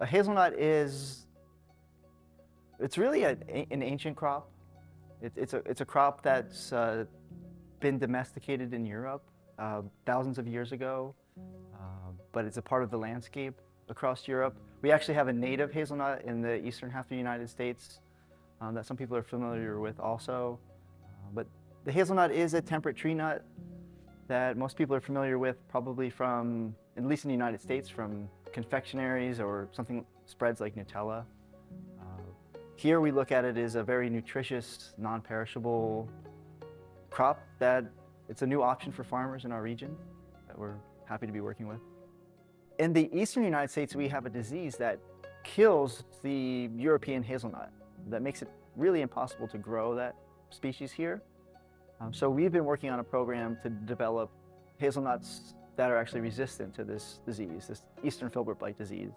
A hazelnut it's really an ancient crop. It's a crop that's been domesticated in Europe thousands of years ago, but it's a part of the landscape across Europe. We actually have a native hazelnut in the eastern half of the United States that some people are familiar with also. But the hazelnut is a temperate tree nut that most people are familiar with, probably from, at least in the United States, from confectionaries or something spreads like Nutella. Here we look at it as a very nutritious, non-perishable crop that it's a new option for farmers in our region that we're happy to be working with. In the eastern United States, we have a disease that kills the European hazelnut that makes it really impossible to grow that species here. So we've been working on a program to develop hazelnuts that are actually resistant to this disease, this eastern filbert blight disease.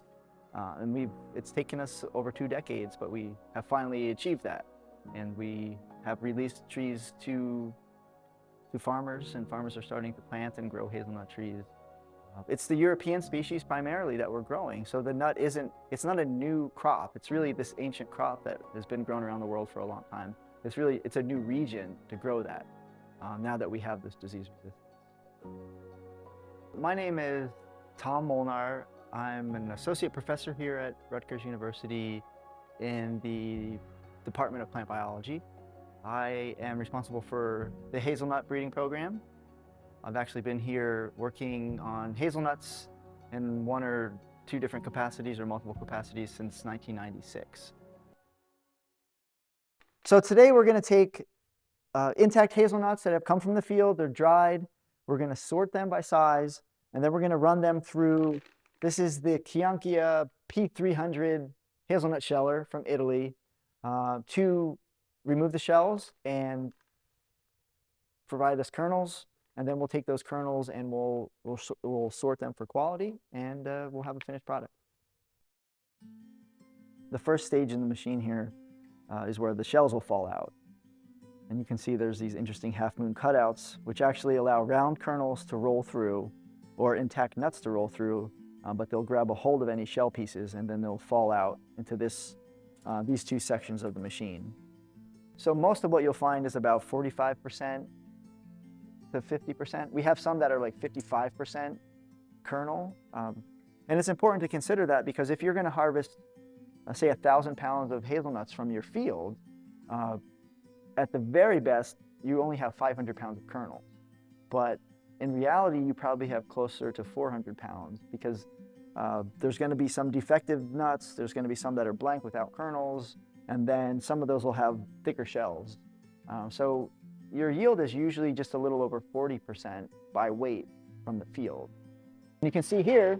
And it's taken us over 2 decades, but we have finally achieved that. And we have released trees to farmers, and farmers are starting to plant and grow hazelnut trees. It's the European species primarily that we're growing, so the nut it's not a new crop. It's really this ancient crop that has been grown around the world for a long time. It's a new region to grow that, now that we have this disease resistance. My name is Tom Molnar. I'm an associate professor here at Rutgers University in the Department of Plant Biology. I am responsible for the hazelnut breeding program. I've actually been here working on hazelnuts in 1 or 2 different capacities or multiple capacities since 1996. So today we're going to take intact hazelnuts that have come from the field. They're dried. We're going to sort them by size, and then we're going to run them through. This is the Chianchia P300 hazelnut sheller from Italy to remove the shells and provide us kernels. And then we'll take those kernels and we'll sort them for quality, and we'll have a finished product. The first stage in the machine here is where the shells will fall out. And you can see there's these interesting half-moon cutouts, which actually allow round kernels to roll through, or intact nuts to roll through, but they'll grab a hold of any shell pieces and then they'll fall out into these 2 sections of the machine. So most of what you'll find is about 45% to 50%. We have some that are like 55% kernel. And it's important to consider that, because if you're going to harvest, say, 1,000 pounds of hazelnuts from your field, at the very best, you only have 500 pounds of kernels. But in reality, you probably have closer to 400 pounds, because there's going to be some defective nuts, there's going to be some that are blank without kernels, and then some of those will have thicker shells. So your yield is usually just a little over 40% by weight from the field. And you can see here,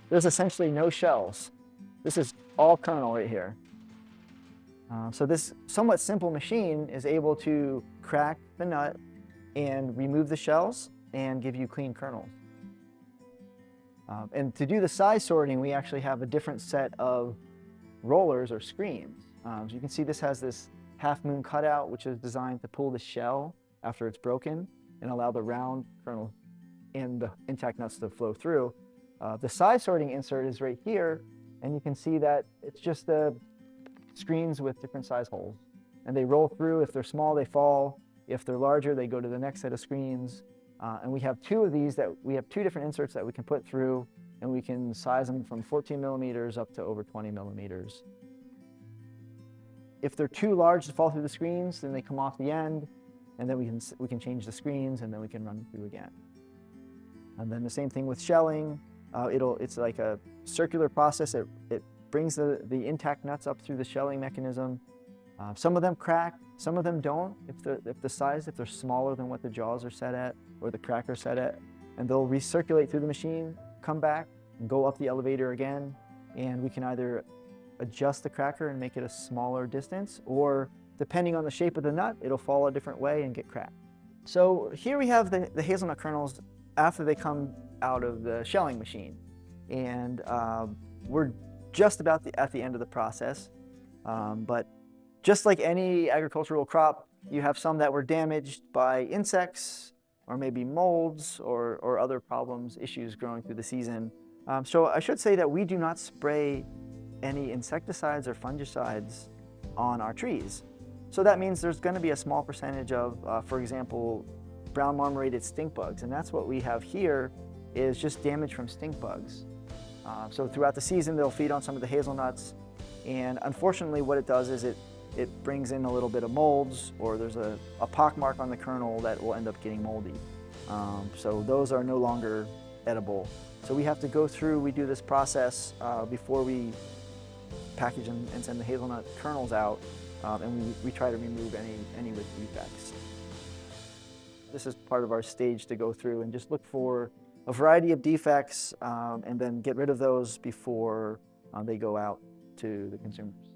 there's essentially no shells. This is all kernel right here. So this somewhat simple machine is able to crack the nut and remove the shells and give you clean kernels. And to do the size sorting, we actually have a different set of rollers or screens. So you can see this has this half-moon cutout, which is designed to pull the shell after it's broken and allow the round kernel and the intact nuts to flow through. The size sorting insert is right here, and you can see that it's just the screens with different size holes. And they roll through. If they're small, they fall. If they're larger, they go to the next set of screens. And we have 2 of these we have 2 different inserts that we can put through, and we can size them from 14 millimeters up to over 20 millimeters. If they're too large to fall through the screens, then they come off the end, and then we can change the screens, and then we can run them through again. And then the same thing with shelling. It's like a circular process. It brings the intact nuts up through the shelling mechanism. Some of them crack, some of them don't. If they're smaller than what the jaws are set at or the cracker set at, and they'll recirculate through the machine, come back, and go up the elevator again, and we can either adjust the cracker and make it a smaller distance, or depending on the shape of the nut, it'll fall a different way and get cracked. So here we have the hazelnut kernels after they come out of the shelling machine, and we're just about at the end of the process. But just like any agricultural crop, you have some that were damaged by insects or maybe molds or other problems, issues growing through the season. So I should say that we do not spray any insecticides or fungicides on our trees. So that means there's going to be a small percentage of, for example, brown marmorated stink bugs, and that's what we have here is just damage from stink bugs. So throughout the season they'll feed on some of the hazelnuts, and unfortunately what it does is it brings in a little bit of molds, or there's a pock mark on the kernel that will end up getting moldy. So those are no longer edible. So we have to go through, we do this process before we package and send the hazelnut kernels out, and we try to remove any with defects. This is part of our stage to go through and just look for a variety of defects and then get rid of those before they go out to the consumers.